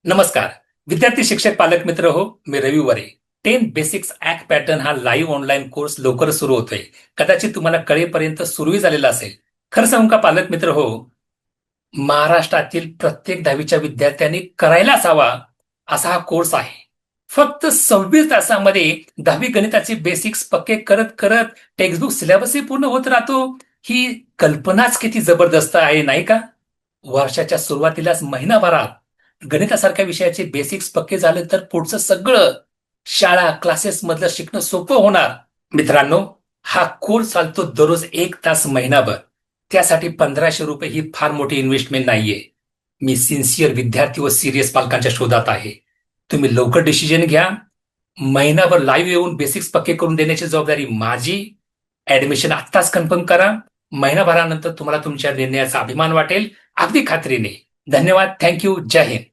नमस्कार. विद्यार्थी, शिक्षक, पालक मित्र हो, मी रवी वरे. 10 बेसिक्स ऍक्ट पॅटर्न हा लाईव्ह ऑनलाईन कोर्स लवकरच सुरू होतोय. कदाचित तुम्हाला कळेपर्यंत सुरूही झालेला असेल. खरं सांगू का पालक मित्र हो, महाराष्ट्रातील प्रत्येक 10वीच्या विद्यार्थ्यांनी करायलाच हवा असा हा कोर्स आहे. फक्त 26 तासामध्ये 10वी गणिताचे बेसिक्स पक्के करत करत टेक्स्टबुक सिलेबसही पूर्ण होत राहतो. ही कल्पनाच किती जबरदस्त आहे, नाही का? वर्षाच्या सुरुवातीलाच महिनाभरात गणितासारख्या विषयाचे बेसिक्स पक्के झाले तर पुढचं सगळं शाळा क्लासेस मधलं शिकणं सोपं होणार. मित्रांनो, हा कोर्स चालतो दररोज 1 तास महिनाभर. त्यासाठी 1500 रुपये ही फार मोठी इन्व्हेस्टमेंट नाहीये. मी सिन्सिअर विद्यार्थी व सिरियस पालकांच्या शोधात आहे. तुम्ही लवकर डिसिजन घ्या. महिनाभर लाईव्ह येऊन बेसिक्स पक्के करून देण्याची जबाबदारी माझी. ऍडमिशन आत्ताच कन्फर्म करा. महिनाभरानंतर तुम्हाला तुमच्या निर्णयाचा अभिमान वाटेल, अगदी खात्रीने. धन्यवाद. थँक्यू. जय हिंद.